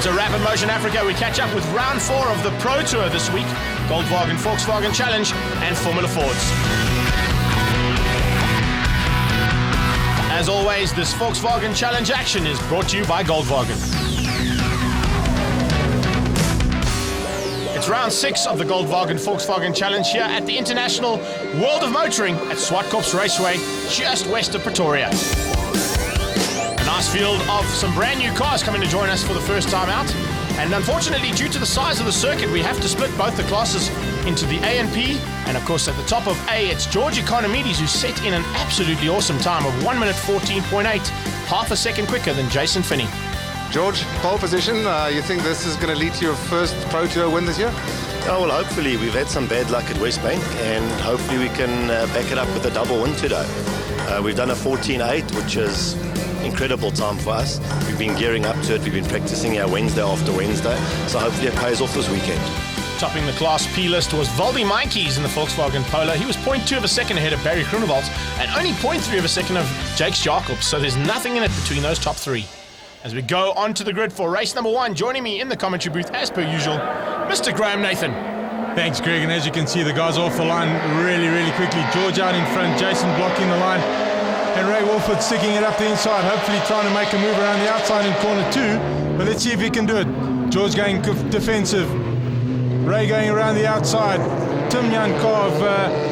Welcome to Rapid Motion Africa. We catch up with round 4 of the Pro Tour this week. Goldwagen Volkswagen Challenge and Formula Fords. As always, this Volkswagen Challenge action is brought to you by Goldwagen. It's round 6 of the Goldwagen Volkswagen Challenge here at the International World of Motoring at Zwartkops Raceway, just west of Pretoria. A nice field of some brand new cars coming to join us for the first time out. And unfortunately, due to the size of the circuit, we have to split both the classes into the A and P. And of course, at the top of A, it's George Economides, who set in an absolutely awesome time of 1 minute 14.8, half a second quicker than Jason Finney. George, pole position, you think this is going to lead to your first Pro Tour win this year? Oh, well, hopefully. We've had some bad luck at Westbank, and hopefully we can back it up with a double win today. We've done a 14.8, which is incredible time for us. We've been gearing up to it. We've been practicing our Wednesday after Wednesday, so hopefully it pays off this weekend. Topping the Class P list was Valdi Meintjes in the Volkswagen Polo. He was 0.2 of a second ahead of Barry Groenewald and only 0.3 of a second of Jake Zwartkops, so there's nothing in it between those top three. As we go on to the grid for race number 1, joining me in the commentary booth as per usual, Mr. Graham Nathan. Thanks, Greg, and as you can see, the guys off the line really quickly. George out in front, Jason blocking the line, and Ray Wolford sticking it up the inside, hopefully trying to make a move around the outside in corner 2, but let's see if he can do it. George going defensive, Ray going around the outside, Tim Jankov,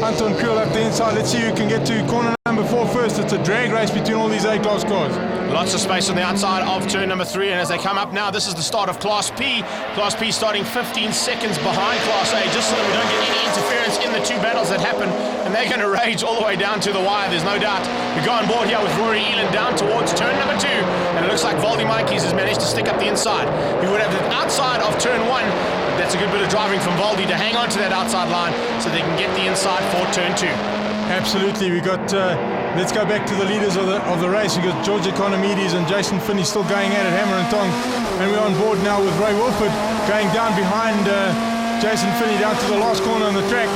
Anton Kriel up the inside. Let's see who can get to corner number 4 first. It's a drag race between all these A-class cars. Lots of space on the outside of turn number 3, and as they come up now, this is the start of Class P. Class P starting 15 seconds behind Class A, just so that we don't get any interference in the 2 battles that happen, and they're going to rage all the way down to the wire, there's no doubt. We go on board here with Rory Eland down towards turn number 2, and it looks like Valdi Meintjes has managed to stick up the inside. He would have the outside of turn 1, but that's a good bit of driving from Valdi to hang on to that outside line so they can get the inside for turn 2. Absolutely, we got. Let's go back to the leaders of the race. We got George Economides and Jason Finney still going at it, hammer and tong, and we're on board now with Ray Wolford going down behind Jason Finney down to the last corner on the track.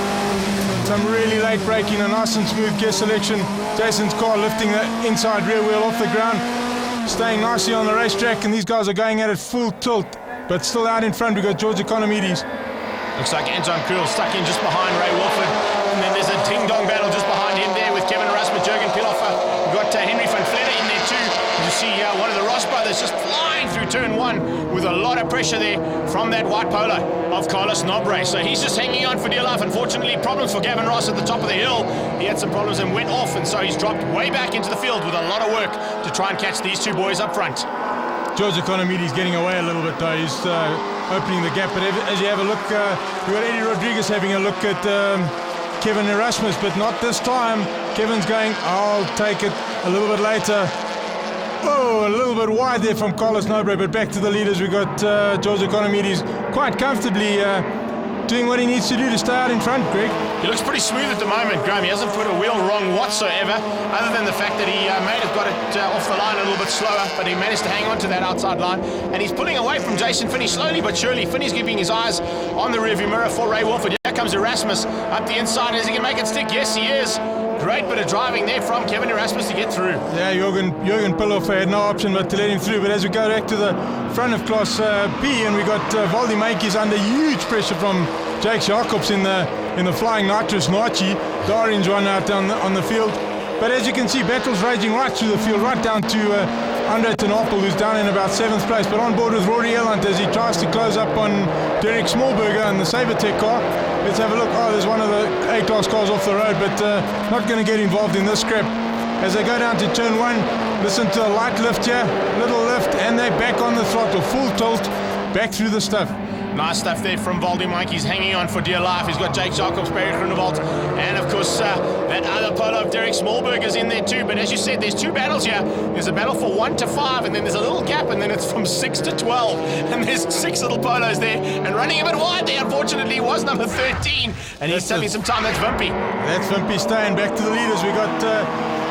Some really late braking, a nice and smooth gear selection. Jason's car lifting the inside rear wheel off the ground, staying nicely on the racetrack, and these guys are going at it full tilt, but still out in front. We got George Economides. Looks like Anton Kriel stuck in just behind Ray Wolford. And then there's a ding-dong battle just behind him there with Kevin Erasmus, Jürgen Piloffer. We've got Henry van Vletter in there too. You see one of the Ross brothers just flying through turn 1 with a lot of pressure there from that white polo of Carlos Nobre. So he's just hanging on for dear life. Unfortunately, problems for Gavin Ross at the top of the hill. He had some problems and went off, and so he's dropped way back into the field with a lot of work to try and catch these 2 boys up front. George Economides getting away a little bit though. He's opening the gap, but as you have a look, we've got Eddie Rodriguez having a look at Kevin Erasmus, but not this time. Kevin's going, I'll take it a little bit later. Oh, a little bit wide there from Carlos Nobre, but back to the leaders. We got George Economides quite comfortably doing what he needs to do to stay out in front, Greg. He looks pretty smooth at the moment, Graham. He hasn't put a wheel wrong whatsoever, other than the fact that he may have got it off the line a little bit slower, but he managed to hang on to that outside line, and he's pulling away from Jason Finney slowly but surely. Finney's keeping his eyes on the rearview mirror for Ray Wolford. Here comes Erasmus up the inside. Is he going to make it stick? Yes, he is. Great bit of driving there from Kevin Erasmus to get through. Yeah, Jürgen Piloffer had no option but to let him through. But as we go back to the front of Class P, and we got Valdi Meintjes under huge pressure from Jake Zwartkops in the Flying Nitrous Nachi, the orange one out on the field. But as you can see, battles raging right through the field, right down to Andre ten Appel, who's down in about 7th place, but on board with Rory Eland as he tries to close up on Derek Smallberger and the Sabertech car. Let's have a look. Oh, there's one of the A-class cars off the road, but not going to get involved in this scrap. As they go down to turn 1, listen to a light lift here, little lift, and they're back on the throttle, full tilt, back through the stuff. Nice stuff there from Valdi Meintjes, hanging on for dear life. He's got Jake Zwartkops, Barry Groenewald, and of course that other polo of Derek Smallberger's in there too. But as you said, there's 2 battles here. There's a battle for 1 to 5, and then there's a little gap, and then it's from 6 to 12. And there's 6 little polos there, and running a bit wide there, unfortunately, was number 13. And he's having some time. That's Vimpy. That's Vimpy staying. Back to the leaders. We got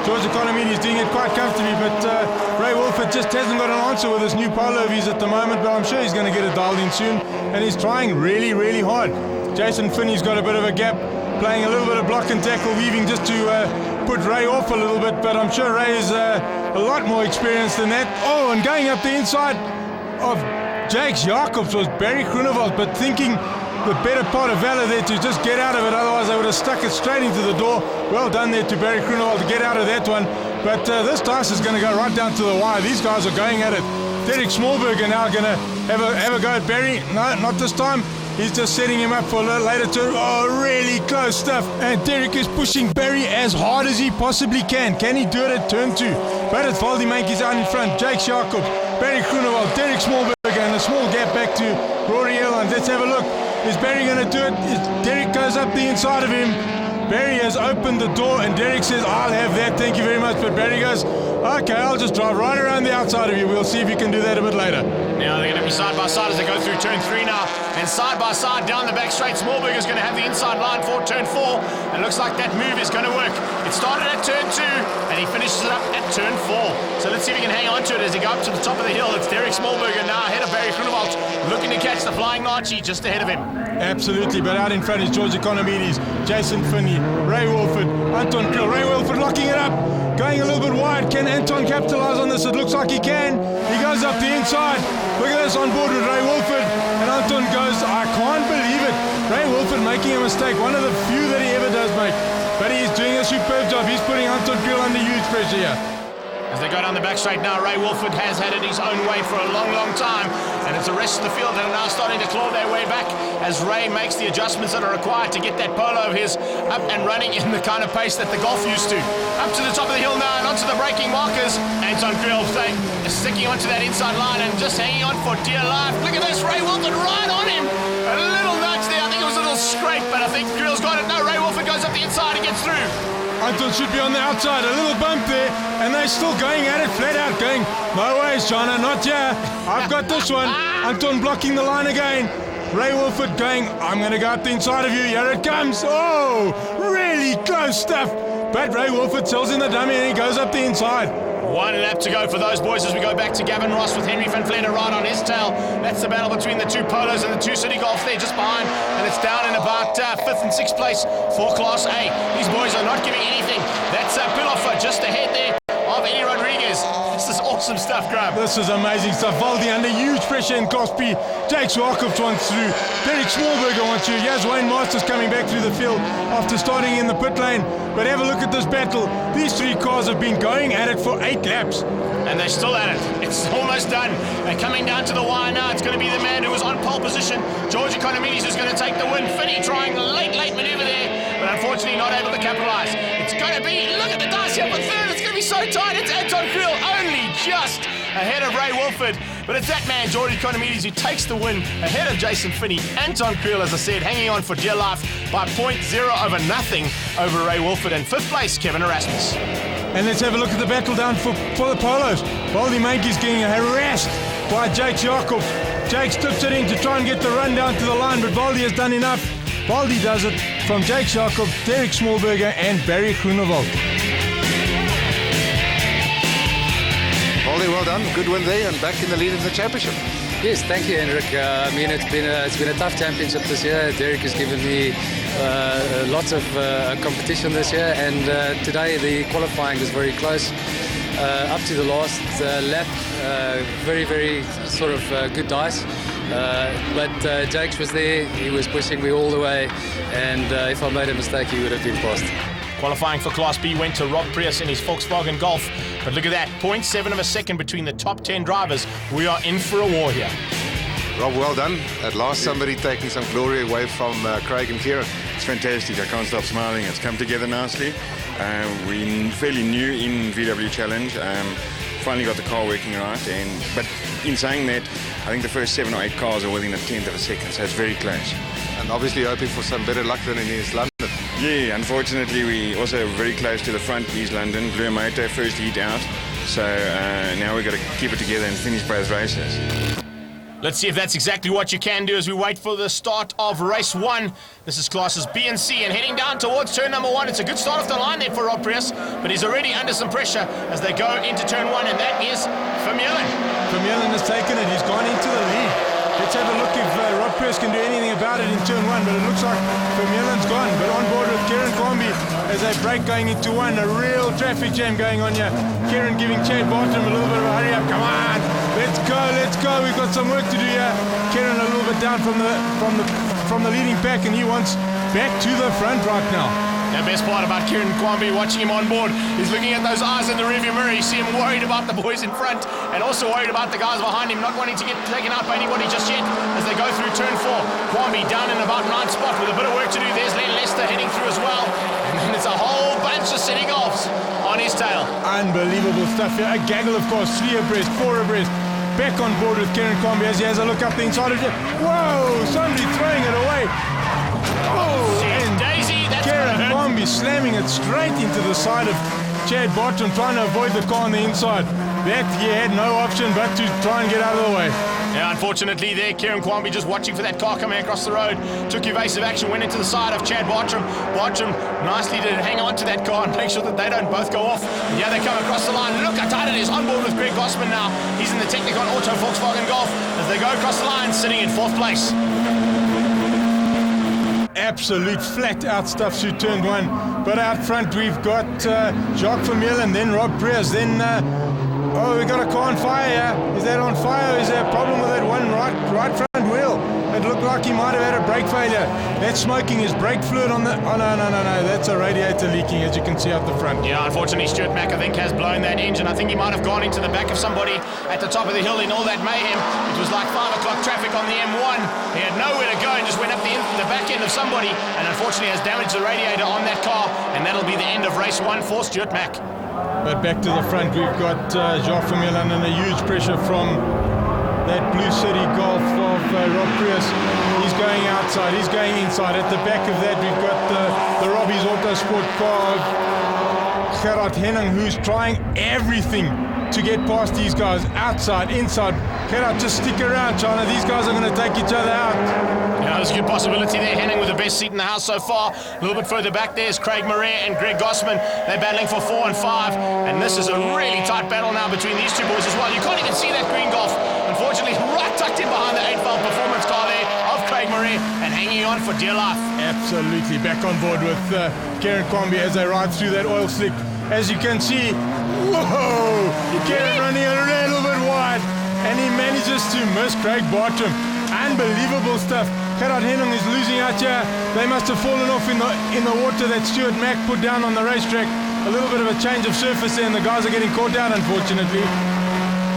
George Economides doing it quite comfortably, but Ray Wolford just hasn't got an answer with his new polo of his at the moment, but I'm sure he's going to get it dialed in soon, and he's trying really hard. Jason Finney's got a bit of a gap, playing a little bit of block and tackle, weaving just to put Ray off a little bit, but I'm sure Ray is a lot more experienced than that. Oh, and going up the inside of Jakes Jacobs was Barry Groenewald, but thinking the better part of Valor there to just get out of it, otherwise they would have stuck it straight into the door. Well done there to Barry Groenewald to get out of that one. But this dice is going to go right down to the wire. These guys are going at it. Derek Smallberger now going to have a go at Barry. No, not this time. He's just setting him up for a little later turn. Oh, really close stuff. And Derek is pushing Barry as hard as he possibly can. Can he do it at turn 2? But it's Valdi Mankies out in front. Jake Jacobs, Barry Groenewald, Derek Smallberger, and a small gap back to Rory Elland. Let's have a look. Is Barry going to do it? Derek goes up the inside of him. Barry has opened the door and Derek says, I'll have that, thank you very much. But Barry goes, okay, I'll just drive right around the outside of you. We'll see if you can do that a bit later. Now they're going to be side by side as they go through turn 3 now. And side by side down the back straight, Smallberger's going to have the inside line for turn 4. And it looks like that move is going to work. It started at turn 2 and he finishes it up at turn 4. So let's see if he can hang on to it as he goes up to the top of the hill. It's Derek Smallberger now ahead of Barry Groenewald, looking to catch the flying Nachi just ahead of him. Absolutely, but out in front is George Economides, Jason Finney, Ray Wolford, Anton Krill. Ray Wolford locking it up, going a little bit wide. Can Anton capitalize on this? It looks like he can. He goes up the inside. Look at this on board with Ray Wolford. And Anton goes, I can't believe it. Ray Wolford making a mistake, one of the few that he ever does make. But he's doing a superb job. He's putting Anton Krill under huge pressure here. As they go down the back straight now, Ray Wolford has had it his own way for a long, long time. And it's the rest of the field that are now starting to claw their way back as Ray makes the adjustments that are required to get that polo of his up and running in the kind of pace that the Golf used to. Up to the top of the hill now and onto the braking markers. Anton Krill sticking onto that inside line and just hanging on for dear life. Look at this, Ray Wolford right on him. A little nudge there, I think it was a little scrape, but I think Krill's got it. No, Ray Wolford goes up the inside and gets through. Anton should be on the outside, a little bump there, and they're still going at it flat out, going, no ways, Jana, not here. I've got this one. Anton blocking the line again. Ray Wolford going, I'm going to go up the inside of you. Here it comes. Oh, really close stuff. But Ray Wolford sells in the dummy and he goes up the inside. One lap to go for those boys as we go back to Gavin Ross with Henry Van Vleuten right on his tail. That's the battle between the two polos and the two City Golfs there just behind. And it's down in about 5th and 6th place for Class A. These boys are not giving anything. That's Piloffer just ahead there of Eddie Rodriguez. This is awesome stuff, Graham. This is amazing stuff. Valdi under huge pressure in Class B. Jake Zwartkops wants through. Derek Smallberger wants through. Yes, Wayne Masters coming back through the field after starting in the pit lane. But have a look at this battle. These three cars have been going at it for 8 laps. And they're still at it. It's almost done. They're coming down to the wire now. It's going to be the man who was on pole position, George Economides, who's going to take the win. Finney trying a late maneuver there, but unfortunately not able to capitalize. It's going to be, look at the dice here for third. It's going to be so tight. It's Anton Krill only just ahead of Ray Wolford. But it's that man, George Economides, who takes the win ahead of Jason Finney. Anton Krill, as I said, hanging on for dear life by 0.0 over nothing over Ray Wolford. And 5th place, Kevin Erasmus. And let's have a look at the battle down for the polos. Valdi Mankies getting harassed by Jake Jacobs. Jake slips it in to try and get the run down to the line, but Valdi has done enough. Valdi does it from Jake Jacobs, Derek Smallberger and Barry Groenewald. Valdi, well done. Good win there and back in the lead in the championship. Yes, thank you, Henrik. I mean, it's been a tough championship this year. Derek has given me lots of competition this year, and today the qualifying was very close. Up to the last lap, very sort of good dice. But Jakes was there, he was pushing me all the way, and if I made a mistake, he would have been past. Qualifying for Class B went to Rob Prius in his Volkswagen Golf. But look at that, 0.7 of a second between the top 10 drivers. We are in for a war here. Rob, well done. At last, somebody taking some glory away from Craig and Kieran. It's fantastic. I can't stop smiling. It's come together nicely. We're fairly new in VW Challenge. Finally got the car working right. But in saying that, I think the first 7 or 8 cars are within a 10th of a second, so it's very close. And obviously hoping for some better luck than in East London. Yeah, unfortunately, we also very close to the front in East London. Blew a motor, first heat out. So now we've got to keep it together and finish both races. Let's see if that's exactly what you can do as we wait for the start of race 1. This is classes B and C, and heading down towards turn number 1. It's a good start off the line there for Rob Prius, but he's already under some pressure as they go into turn 1, and that is Vermeulen. Vermeulen has taken it. He's gone into the lead. Let's have a look if Rob Rob Pearce can do anything about it in turn 1, but it looks like Vermeulen's gone. But on board with Kieran Kwambi as they break going into 1. A real traffic jam going on here. Kieran giving Chad Bartram a little bit of a hurry up. Come on, let's go. We've got some work to do here. Kieran a little bit down from the leading pack, and he wants back to the front right now. The best part about Kieran Kwambi, watching him on board, he's looking at those eyes in the rearview mirror. You see him worried about the boys in front and also worried about the guys behind him, not wanting to get taken out by anybody just yet as they go through turn 4. Kwambi down in about 9th spot with a bit of work to do. There's Len Lester heading through as well. And then there's a whole bunch of city golfs on his tail. Unbelievable stuff here. A gaggle, of course, 3 abreast, 4 abreast. Back on board with Kieran Kwambi as he has a look up the inside of it. Whoa, somebody throwing it away. Oh, and Daisy, that's Kieran Kwambi slamming it straight into the side of Chad Bartram, trying to avoid the car on the inside. That he had no option but to try and get out of the way. Yeah, unfortunately there, Kieran Kwambi just watching for that car coming across the road. Took evasive action, went into the side of Chad Bartram. Bartram nicely did hang on to that car and make sure that they don't both go off. And yeah, they come across the line. Look how tight it is. On board with Greg Gossman now. He's in the Technicon Auto Volkswagen Golf as they go across the line, sitting in 4th place. Absolute flat out stuff through turn 1. But out front we've got Jacques Vermeulen, then Rob Preers, then we've got a car on fire here. Is that on fire? Is there a problem with that one right front wheel? It looked like he might have had a brake failure. That's smoking his brake fluid on the... Oh, no. That's a radiator leaking, as you can see out the front. Yeah, unfortunately, Stuart Mack, I think, has blown that engine. I think he might have gone into the back of somebody at the top of the hill in all that mayhem. It was like 5 o'clock traffic on the M1. He had nowhere to go and just went up the back end of somebody, and unfortunately has damaged the radiator on that car, and that'll be the end of race 1 for Stuart Mack. But back to the front, we've got Jacques Vermeulen and a huge pressure from that Blue City Golf of Rob Preers. He's going outside, he's going inside. At the back of that, we've got the Robbie's Autosport car of Gerard Henning, who's trying everything to get past these guys. Outside, inside. Gerard, just stick around, China. These guys are going to take each other out. Yeah, there's a good possibility there. Henning with the best seat in the house so far. A little bit further back there's Craig Murray and Greg Gossman. They're battling for 4 and 5. And this is a really tight battle now between these two boys as well. You can't even see that green Golf. Unfortunately, right tucked in behind the 8-valve performance car there of Craig Murray and hanging on for dear life. Absolutely. Back on board with Kieran Kwambi as they ride through that oil slick. As you can see, whoa! Kieran running a little bit wide. And he manages to miss Craig Bartram. Unbelievable stuff. Gerard Henning is losing out here. They must have fallen off in the water that Stuart Mack put down on the racetrack. A little bit of a change of surface there, and the guys are getting caught out, unfortunately.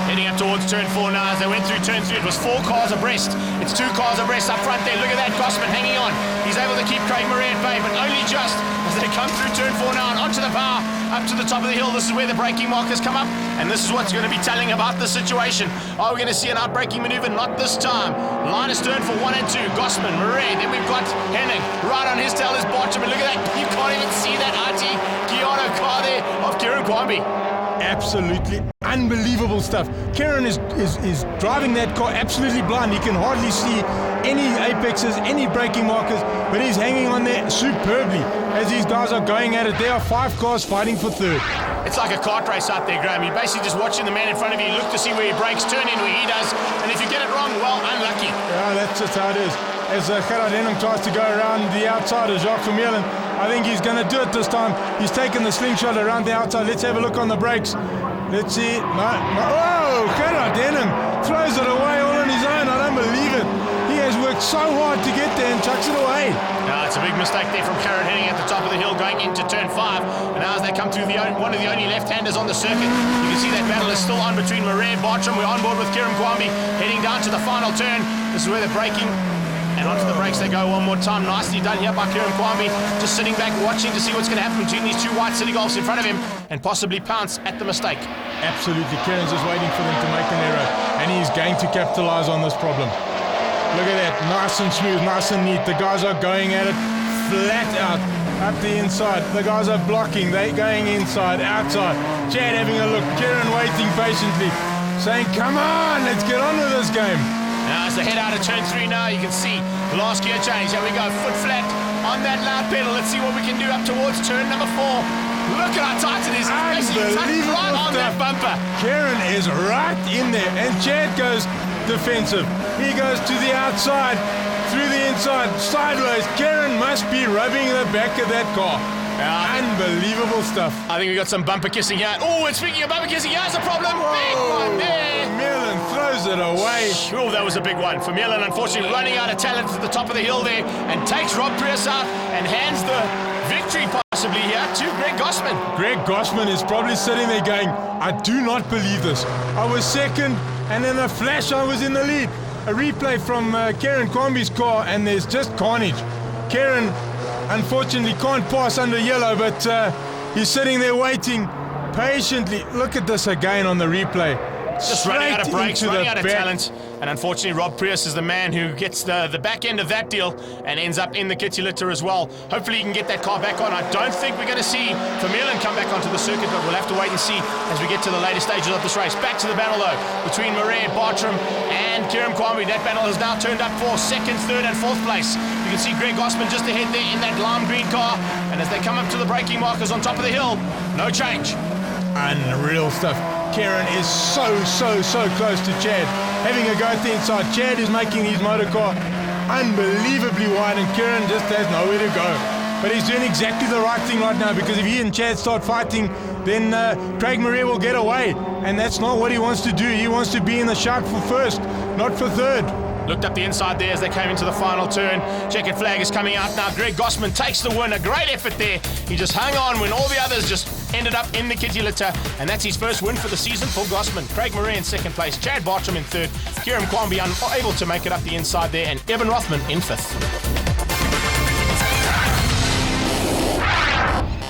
Heading up towards turn 4 now as they went through turn 3. It was 4 cars abreast. It's 2 cars abreast up front there. Look at that, Gossman hanging on. He's able to keep Craig Murray at bay, but only just as they come through turn 4 now and onto the power, up to the top of the hill. This is where the braking markers come up, and this is what's going to be telling about the situation. Are we going to see an out-braking maneuver? Not this time. Line is turned for 1 and 2. Gossman, Murray, then we've got Henning. Right on his tail is Bartram, and look at that. You can't even see that RT Keanu car there of Kieran Kwambi. Absolutely unbelievable stuff. Kieran is driving that car absolutely blind. He can hardly see any apexes, any braking markers, but he's hanging on there superbly as these guys are going at it. There are 5 cars fighting for 3rd. It's like a kart race out there, Graham. You're basically just watching the man in front of you. You look to see where he brakes, turn in where he does, and if you get it wrong, well, unlucky. Yeah, that's just how it is. As Gerard Henning tries to go around the outside of Jacques Vermeulen, I think he's going to do it this time. He's taken the slingshot around the outside. Let's have a look on the brakes. Let's see. No. Oh, Gerard Henning throws it away all on his own. I don't believe it. He has worked so hard to get there and chucks it away. Now, it's a big mistake there from Gerard Henning at the top of the hill going into turn 5. And now as they come through one of the only left-handers on the circuit, you can see that battle is still on between Murray and Bartram. We're on board with Kieran Kwambi heading down to the final turn. This is where they're braking. And onto the brakes they go one more time. Nicely done here by Kieran Kwambi. Just sitting back watching to see what's going to happen between these 2 white City Golfs in front of him and possibly pounce at the mistake. Absolutely. Kieran's just waiting for them to make an error. And he's going to capitalize on this problem. Look at that. Nice and smooth, nice and neat. The guys are going at it flat out up the inside. The guys are blocking. They're going inside, outside. Chad having a look. Kieran waiting patiently, saying, come on, let's get on with this game. Now as they head out of turn 3 now, you can see the last gear change. Here we go, foot flat on that loud pedal. Let's see what we can do up towards turn number 4. Look at how tight it is. It's basically tucked right on that bumper. Kieran is right in there, and Chad goes, defensive. He goes to the outside, through the inside, sideways. Kieran must be rubbing the back of that car. Unbelievable stuff. I think we got some bumper kissing here. Oh, and speaking of bumper kissing, here's a problem. Big one there. Vermeulen throws it away. Oh, that was a big one. Vermeulen, unfortunately, running out of talent at the top of the hill there and takes Rob Prius out and hands the victory possibly here to Greg Gossman. Greg Gossman is probably sitting there going, I do not believe this. I was second, and in a flash I was in the lead. A replay from Kieran Kwambi's car, and there's just carnage. Kieran unfortunately can't pass under yellow, but he's sitting there waiting patiently. Look at this again on the replay. Just running out of brakes, running out of talent. And unfortunately, Rob Prius is the man who gets the back end of that deal and ends up in the kitty litter as well. Hopefully he can get that car back on. I don't think we're going to see Vermeulen come back onto the circuit, but we'll have to wait and see as we get to the later stages of this race. Back to the battle, though, between Murray, Bartram and Kieran Kwambi. That battle has now turned up for second, third and fourth place. You can see Greg Gossman just ahead there in that lime green car. And as they come up to the braking markers on top of the hill, no change. Unreal stuff. Kieran is so close to Chad. Having a go at the inside. Chad is making his motor car unbelievably wide, and Kieran just has nowhere to go. But he's doing exactly the right thing right now, because if he and Chad start fighting, then Craig Murray will get away. And that's not what he wants to do. He wants to be in the shout for first, not for third. Looked up the inside there as they came into the final turn. Checkered flag is coming out now. Greg Gossman takes the win. A great effort there. He just hung on when all the others just ended up in the kitty litter. And that's his first win for the season for Gossman. Craig Murray in second place. Chad Bartram in third. Kieran Kwambi unable to make it up the inside there. And Evan Rothman in fifth.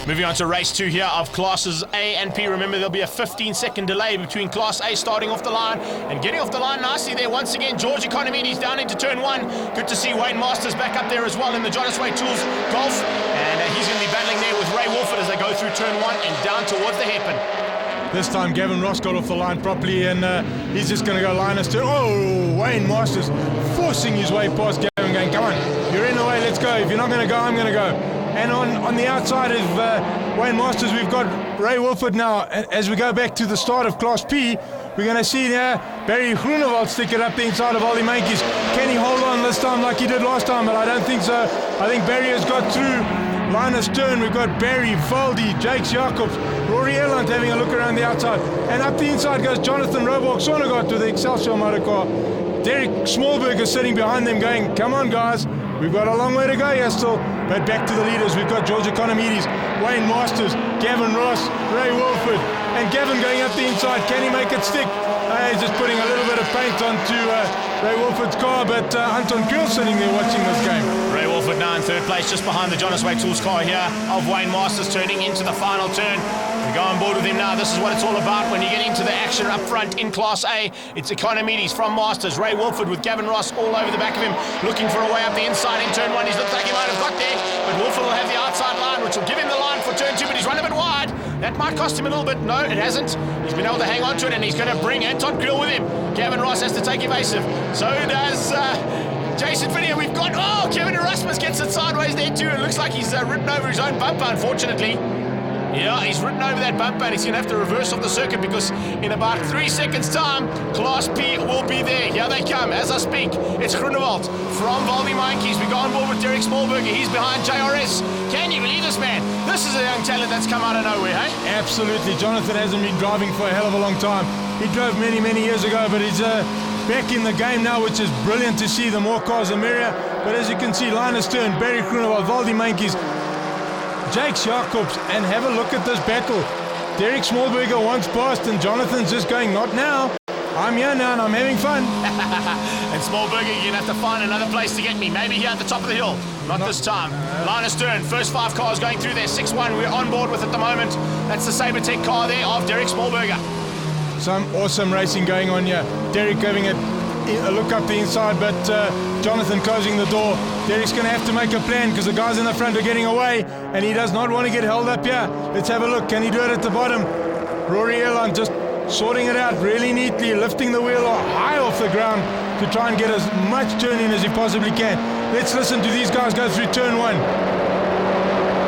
Moving on to race 2 here of classes A and P. Remember, there'll be a 15-second delay between class A starting off the line and getting off the line nicely there once again. George Economides down into turn 1. Good to see Wayne Masters back up there as well in the Jonas Way Tools Golf. And he's going to be battling there with Ray Wolford as they go through turn 1 and down towards the hairpin. This time Gavin Ross got off the line properly, and he's just going to go Linus turn. Oh, Wayne Masters forcing his way past Gavin, going, come on, you're in the way, let's go. If you're not going to go, I'm going to go. And on the outside of Wayne Masters, we've got Ray Wolford now. As we go back to the start of Class P, we're going to see there Barry Groenewald stick it up the inside of Ollie Mankies. Can he hold on this time like he did last time? But I don't think so. I think Barry has got through Linus Turn. We've got Barry, Valdi, Jake Zwartkops, Rory Erland having a look around the outside. And up the inside goes Jonathan Roborg Sonnegaard to the Excelsior motor car. Derek Smallberg sitting behind them going, come on guys, we've got a long way to go here still. But back to the leaders, we've got George Economides, Wayne Masters, Gavin Ross, Ray Wolford, and Gavin going up the inside. Can he make it stick? He's just putting a little bit of paint onto Ray Wolford's car, but Anton Krill sitting there watching this game. Ray Wolford now in third place, just behind the Jonas Way Tools car here of Wayne Masters turning into the final turn. We go on board with him now. This is what it's all about when you get into the action up front in Class A. It's Economides from Masters, Ray Wolford with Gavin Ross all over the back of him, looking for a way up the inside in turn 1. He's looked like he might have got there, but Wolford will have the outside line, which will give him the line for turn 2, but he's run a bit wide. That might cost him a little bit. No, it hasn't. He's been able to hang on to it, and he's going to bring Anton Grill with him. Gavin Ross has to take evasive. So does Jason Finney. We've got, Kevin Erasmus gets it sideways there too. It looks like he's ridden over his own bumper, unfortunately. Yeah, he's ridden over that bumper, and he's going to have to reverse off the circuit because in about 3 seconds' time, Class P will be there. Here they come as I speak. It's Groenewald from Valdi Mankies. We go on board with Derek Smallberger. He's behind JRS. Can you believe this, man? This is a young talent that's come out of nowhere, hey? Absolutely. Jonathan hasn't been driving for a hell of a long time. He drove many years ago, but he's back in the game now, which is brilliant to see. The more cars, the merrier. But as you can see, Linus Turn, Barry Groenewald, Valdi Mankies, Jake Zwartkops, and have a look at this battle. Derek Smallberger once passed, and Jonathan's just going, not now. I'm here now, and I'm having fun. And Smallberger, you're going to have to find another place to get me. Maybe here at the top of the hill. Not this time. Linus Turn, first 5 cars going through there. 6-1 we're on board with at the moment. That's the Sabertech car there of Derek Smallberger. Some awesome racing going on here. Derek giving it a look up the inside, but Jonathan closing the door. Derek's going to have to make a plan because the guys in the front are getting away, and he does not want to get held up here. Let's have a look. Can he do it at the bottom? Rory Erland just sorting it out really neatly, lifting the wheel high off the ground to try and get as much turn in as he possibly can. Let's listen to these guys go through turn 1.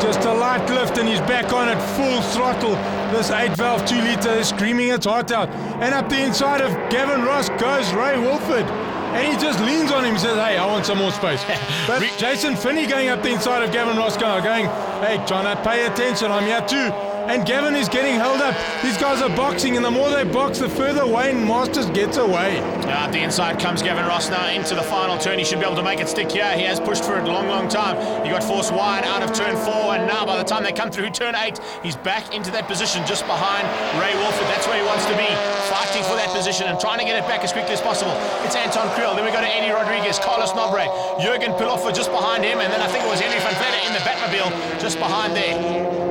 Just a light lift and he's back on at full throttle. This 8-valve 2-litre is screaming its heart out. And up the inside of Gavin Ross goes Ray Wolford. And he just leans on him and says, hey, I want some more space. But Jason Finney going up the inside of Gavin Ross going, hey, trying to pay attention, I'm here too. And Gavin is getting held up. These guys are boxing, and the more they box, the further Wayne Masters gets away. Up the inside comes Gavin Ross now into the final turn. He should be able to make it stick here. He has pushed for it a long time. He got forced wide out of turn 4, and now by the time they come through turn 8, he's back into that position just behind Ray Wolford. That's where he wants to be, fighting for that position and trying to get it back as quickly as possible. It's Anton Creel. Then we go to Eddie Rodriguez, Carlos Nobre, Jürgen Piloffer just behind him, and then I think it was Henry van Vletter in the Batmobile just behind there.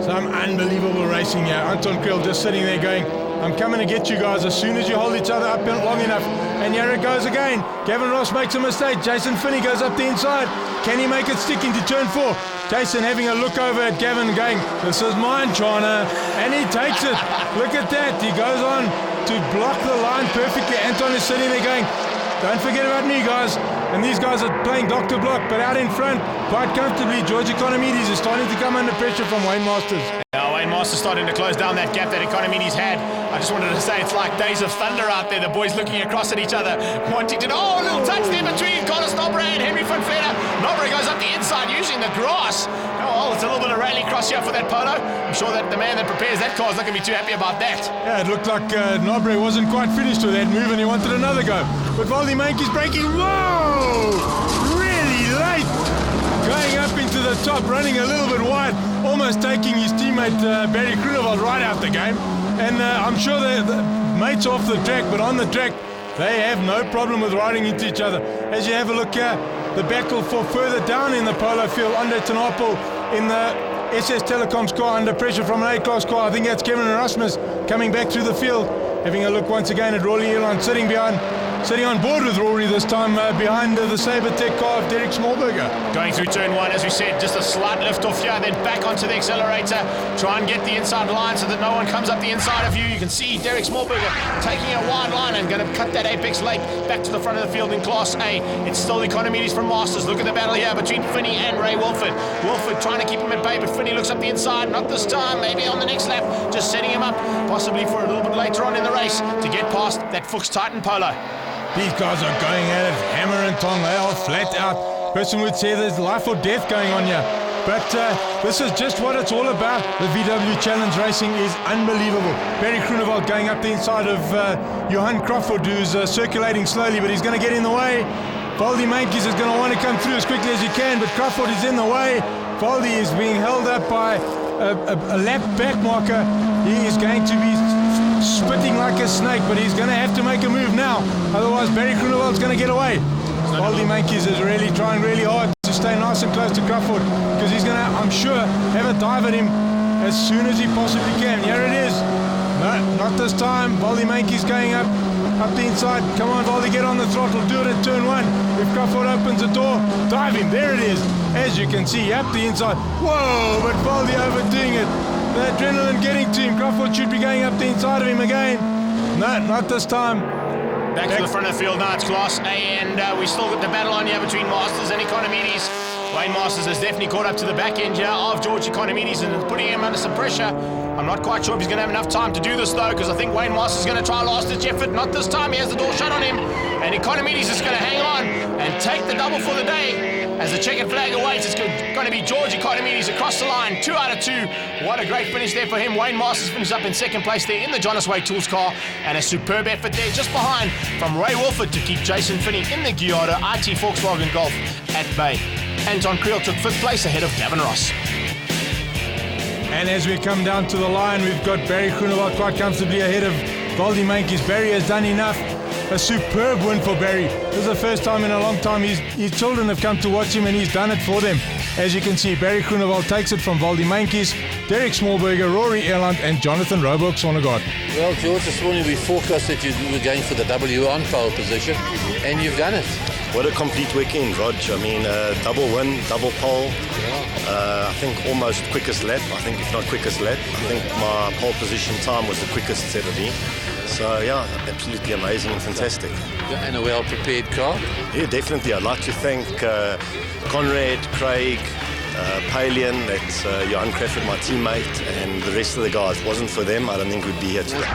Some unbelievable racing here. Anton Creel just sitting there going, I'm coming to get you guys as soon as you hold each other up long enough. And here it goes again. Gavin Ross makes a mistake. Jason Finney goes up the inside. Can he make it stick into turn 4? Jason having a look over at Gavin going, this is mine, China. And he takes it. Look at that. He goes on to block the line perfectly. Anton is sitting there going, don't forget about me, guys. And these guys are playing Dr. Block, but out in front, quite comfortably, George Economides is starting to come under pressure from Wayne Masters. Now Wayne Masters starting to close down that gap that Economides had. I just wanted to say it's like days of thunder out there. The boys looking across at each other, wanting to know. Oh, a little touch there between Carlos Nobre and Henry van Vletter. Nobre goes up the inside using the grass. Oh, well, it's a little bit of rally cross here for that polo. I'm sure that the man that prepares that car is not going to be too happy about that. Yeah, it looked like Nobre wasn't quite finished with that move and he wanted another go. But Valdi Manke's braking. Whoa! Really late. Going up into the top, running a little bit wide, almost taking his teammate Barry Grunewald right out the game. And I'm sure the mates off the track, but on the track, they have no problem with riding into each other. As you have a look here, the battle for further down in the polo field, Andre ten Apel in the SS Telecom's car under pressure from an A-class car. I think that's Kevin Erasmus coming back through the field. Having a look once again at Rory Elon sitting on board with Rory this time behind the Sabertech car of Derek Smallberger. Going through turn 1, as we said, just a slight lift off here, then back onto the accelerator. Try and get the inside line so that no one comes up the inside of you. You can see Derek Smallberger taking a wide line and going to cut that Apex Lake back to the front of the field in Class A. It's still Economides from Masters. Look at the battle here between Finney and Ray Wolford. Wolford trying to keep him at bay, but Finney looks up the inside. Not this time, maybe on the next lap. Just setting him up, possibly for a little bit later on in the race to get past that Fuchs Titan Polo. These guys are going at it, hammer and tong. They are flat out. Person would say there's life or death going on here. But this is just what it's all about. The VW Challenge racing is unbelievable. Barry Grunewald going up the inside of Johan Crawford, who's circulating slowly, but he's going to get in the way. Valdi Mankies is going to want to come through as quickly as he can, but Crawford is in the way. Valdi is being held up by a lap back marker. He is going to be spitting like a snake, but he's going to have to make a move now. Otherwise, Barry Grunewald's going to get away. Valdi Mankies is really trying really hard to stay nice and close to Crawford because he's going to, I'm sure, have a dive at him as soon as he possibly can. Here it is. No, not this time. Valdi Mankies going up the inside. Come on, Valdi, get on the throttle. Do it at turn 1. If Crawford opens the door, dive him. There it is. As you can see, up the inside. Whoa, but Valdi overdoing it. The adrenaline getting to him. Crawford should be going up the inside of him again. No, not this time. Back to the front of the field now. It's Class A, and we still got the battle on here between Masters and Economides. Wayne Masters has definitely caught up to the back end here of George Economides and is putting him under some pressure. I'm not quite sure if he's going to have enough time to do this though, because I think Wayne Masters is going to try last-ditch effort. Not this time. He has the door shut on him, and Economides is going to hang on and take the double for the day. As the checkered flag awaits, it's going to be George Economides across the line, 2 out of 2. What a great finish there for him. Wayne Masters finished up in second place there in the Jonas Way Tools car, and a superb effort there just behind from Ray Wolford to keep Jason Finney in the Giotto IT Volkswagen Golf at bay. Anton Creel took 5th place ahead of Gavin Ross. And as we come down to the line, we've got Barry Grunewald quite comfortably ahead of Valdi Mankies. Barry has done enough. A superb win for Barry. This is the first time in a long time his children have come to watch him, and he's done it for them. As you can see, Barry Grunewald takes it from Valdi Mankies, Derek Smallberger, Rory Erland and Jonathan Roebuck Swanegaard. Well, George, this morning we forecast that you were going for the W on pole position, and you've done it. What a complete weekend, Rog. I mean, double win, double pole. I think almost quickest lap. I think if not quickest lap. I think my pole position time was the quickest Saturday. So yeah, absolutely amazing and fantastic. And a well-prepared car. Yeah, definitely. I'd like to thank Conrad, Craig, Palian, that's Johan Crawford, my teammate, and the rest of the guys. If it wasn't for them, I don't think we'd be here today.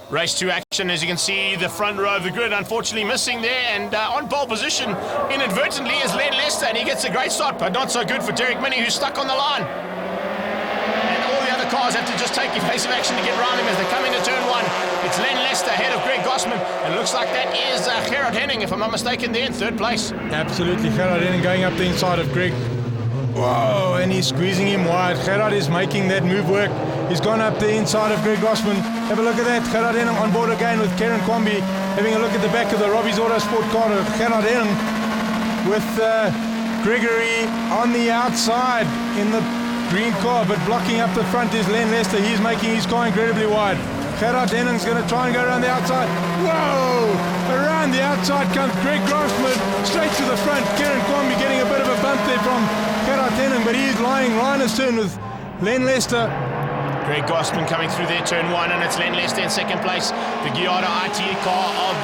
Race 2 action, as you can see, the front row of the grid unfortunately missing there, and on pole position inadvertently is Len Lester, and he gets a great start, but not so good for Derek Minnie, who's stuck on the line. And all the other cars have to just take evasive action to get around him as they come into turn 1. It's Len Lester ahead of Greg Gossman, and it looks like that is Gerard Henning, if I'm not mistaken, there in third place. Absolutely, Gerard Henning going up the inside of Greg. Whoa, and he's squeezing him wide. Gerard is making that move work. He's gone up the inside of Greg Gossman. Have a look at that. Gerard Henning on board again with Kieran Kwambi. Having a look at the back of the Robbie's Autosport car of Gerard Henning with Gregory on the outside in the green car, but blocking up the front is Len Lester. He's making his car incredibly wide. Gerard Henning's going to try and go around the outside. Whoa! Around the outside comes Greg Grossman, straight to the front. Kieran Kwambi getting a bit of a bump there from Gerard Henning, but he's lying line astern with Len Lester. Greg Gossman coming through there, turn 1, and it's Len Lester in second place. The Giada IT car of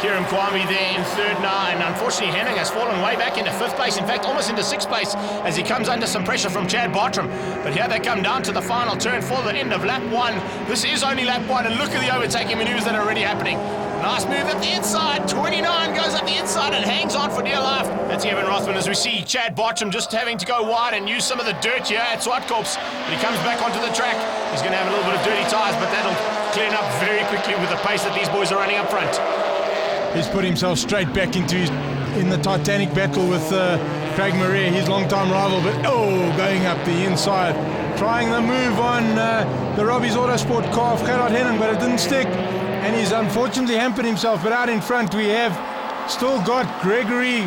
Kieran Kwambi there in third now, and unfortunately Henning has fallen way back into fifth place, in fact almost into sixth place as he comes under some pressure from Chad Bartram. But here they come down to the final turn for the end of lap 1. This is only lap 1, and look at the overtaking maneuvers that are already happening. Nice move at the inside, 29 goes up the inside and hangs on for dear life. That's Evan Rothman as we see Chad Bartram just having to go wide and use some of the dirt here at Zwartkops. But he comes back onto the track. He's going to have a little bit of dirty tyres, but that'll clean up very quickly with the pace that these boys are running up front. He's put himself straight back in the Titanic battle with Craig Murray, his long-time rival, but going up the inside. Trying the move on the Robbie's Autosport car of Gerard Henning, but it didn't stick. And he's unfortunately hampered himself, but out in front we have still got Gregory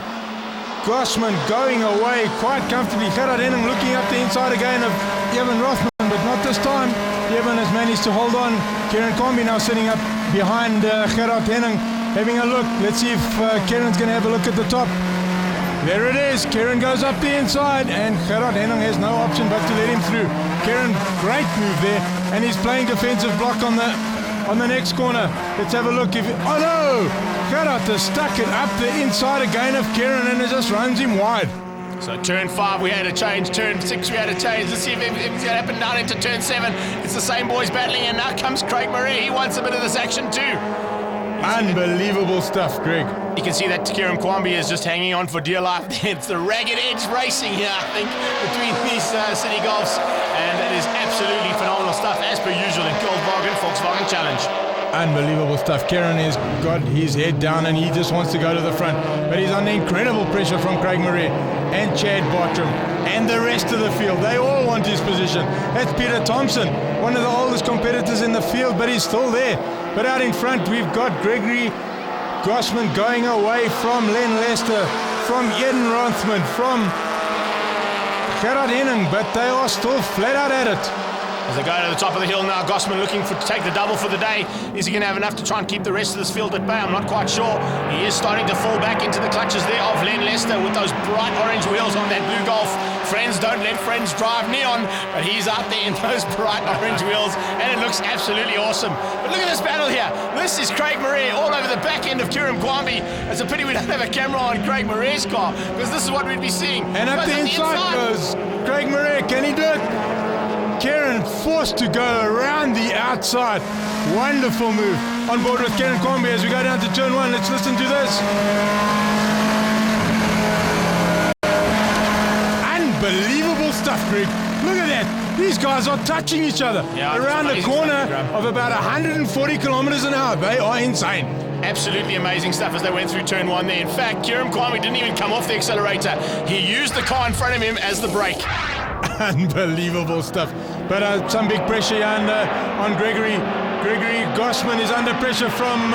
Gossman going away quite comfortably. Gerard Henning looking up the inside again of Evan Rothman, but not this time. Evan has managed to hold on. Kieran Kwambi now sitting up behind Gerard Henning, having a look. Let's see if Kieran's going to have a look at the top. There it is. Kieran goes up the inside, and Gerard Henning has no option but to let him through. Kieran, great move there, and he's playing defensive block on the next corner. Let's have a look. Oh no! Gerard has stuck it up the inside again of Kieran, and it just runs him wide. So turn 5 we had to change, turn 6 we had to change. Let's see if it's going to happen down into turn 7. It's the same boys battling, and now comes Craig Murray. He wants a bit of this action too. Unbelievable stuff, Greg. You can see that Kieran Kwambi is just hanging on for dear life. It's the ragged edge racing here, I think, between these city golfs, and that is absolutely phenomenal stuff, as per usual in Volkswagen Challenge. Unbelievable stuff. Kieran has got his head down and he just wants to go to the front, but he's under incredible pressure from Craig Murray and Chad Bartram and the rest of the field. They all want his position. That's Peter Thompson, one of the oldest competitors in the field, but he's still there. But out in front we've got Gregory Gossman going away from Len Lester, from Eden Rothman, from Gerard Henning, but they are still flat out at it. As they go to the top of the hill now, Gossman looking to take the double for the day. Is he going to have enough to try and keep the rest of this field at bay? I'm not quite sure. He is starting to fall back into the clutches there of Len Lester with those bright orange wheels on that blue Golf. Friends don't let friends drive neon, but he's out there in those bright orange wheels, and it looks absolutely awesome. But look at this battle here. This is Craig Murray all over the back end of Kieran Kwambi. It's a pity we don't have a camera on Craig Murray's car, because this is what we'd be seeing. And up the inside goes Craig Murray. Can he do it? Kieran forced to go around the outside. Wonderful move on board with Kieran Kwambi as we go down to turn 1. Let's listen to this. Unbelievable stuff, Greg. Look at that. These guys are touching each other around a corner of about 140 kilometers an hour. They are insane. Absolutely amazing stuff as they went through turn 1 there. In fact, Kieran Kwambi didn't even come off the accelerator. He used the car in front of him as the brake. Unbelievable stuff. But some big pressure on Gregory. Gregory Gossman is under pressure from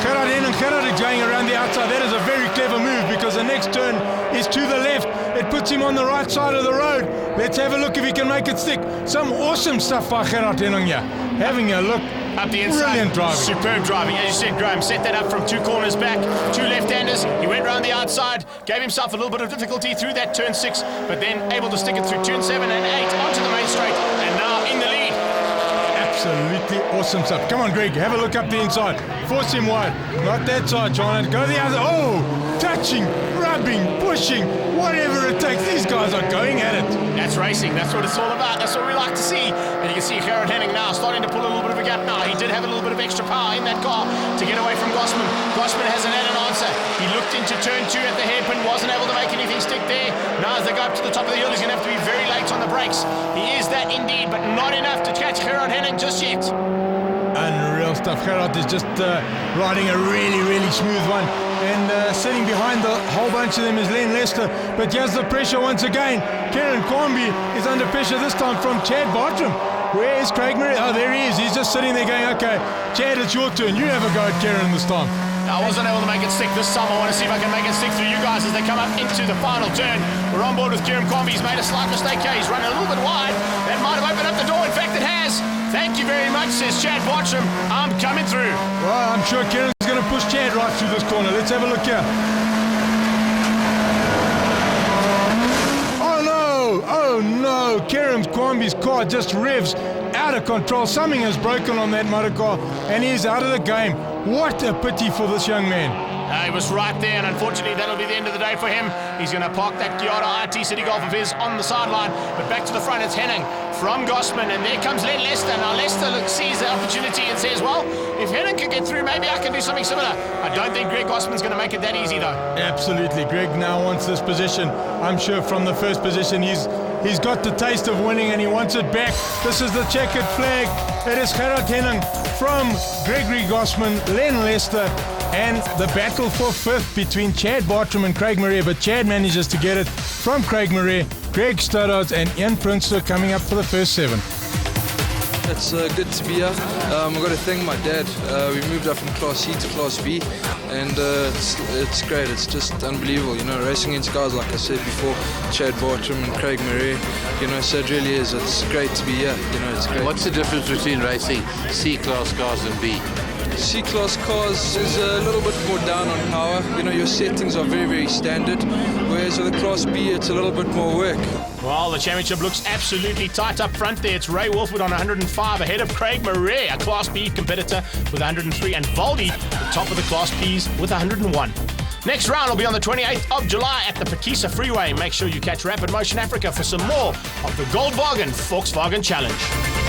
Gerard Henning. Gerard is going around the outside. That is a very clever move because the next turn is to the left. It puts him on the right side of the road. Let's have a look if he can make it stick. Some awesome stuff by Gerard Henning here. Having a look. Up the inside. Brilliant driving. Superb driving. As you said, Graham, set that up from 2 corners back, 2 left-handers. He went round the outside, gave himself a little bit of difficulty through that turn 6, but then able to stick it through turn 7 and 8 onto the main straight, and now in the lead. Absolutely awesome stuff. Come on, Greg, have a look up the inside. Force him wide. Not that side, John. Go the other. Oh, touching, rubbing, pushing, whatever it takes. These guys are going at it. That's racing. That's what it's all about. That's what we like to see. And you can see Gerard Henning now starting to pull a little bit of a gap now. He did have a little bit of extra power in that car to get away from Gossman. Gossman hasn't had an answer. He looked into turn 2 at the hairpin, wasn't able to make anything stick there. Now as they go up to the top of the hill, he's going to have to be very late on the brakes. He is that indeed, but not enough to catch Gerard Henning just yet. Unreal stuff. Gerard is just riding a really, really smooth one. And sitting behind the whole bunch of them is Len Lester. But here's the pressure once again. Kieran Kwambi is under pressure this time from Chad Bartram. Where is Craig Murray? Oh, there he is. He's just sitting there going, okay, Chad, it's your turn. You have a go at Kieran this time. I wasn't able to make it stick this time. I want to see if I can make it stick through you guys as they come up into the final turn. We're on board with Kieran Kwambi. He's made a slight mistake here. He's running a little bit wide. That might have opened up the door. In fact, it has. Thank you very much, says Chad Bartram. I'm coming through. Well, I'm sure Kieran's going to push Chad right through this corner. Let's have a look here. Oh no, Kieran Kwambi's car just revs out of control. Something has broken on that motor car and he's out of the game. What a pity for this young man. He was right there, and unfortunately that'll be the end of the day for him. He's going to park that Kiara RT City Golf of his on the sideline, but back to the front it's Henning from Gossman, and there comes Len Lester. Now Lester sees the opportunity and says, well, if Henning can get through, maybe I can do something similar. I don't think Greg Gossman's going to make it that easy though. Absolutely, Greg now wants this position. I'm sure from the first position he's got the taste of winning and he wants it back. This is the checkered flag. It is Gerard Henning from Gregory Gossman, Len Lester, and the battle for fifth between Chad Bartram and Craig Murray, but Chad manages to get it from Craig Murray. Greg Stoddard and Ian Prince are coming up for the first 7. It's good to be here. I've got to thank my dad. We moved up from Class C to Class B, and it's great. It's just unbelievable, you know, racing against guys like I said before, Chad Bartram and Craig Murray. You know, so it really is. It's great to be here. You know, it's great. What's the difference between racing C-class cars and B? C-class cars is a little bit more down on power. You know, your settings are very, very standard, whereas with the Class B, it's a little bit more work. Well, the championship looks absolutely tight up front there. It's Ray Wolfwood on 105 ahead of Craig Murray, a Class B competitor with 103, and Voldy, the top of the Class Bs with 101. Next round will be on the 28th of July at the Pakisa Freeway. Make sure you catch Rapid Motion Africa for some more of the Goldwagen Volkswagen Challenge.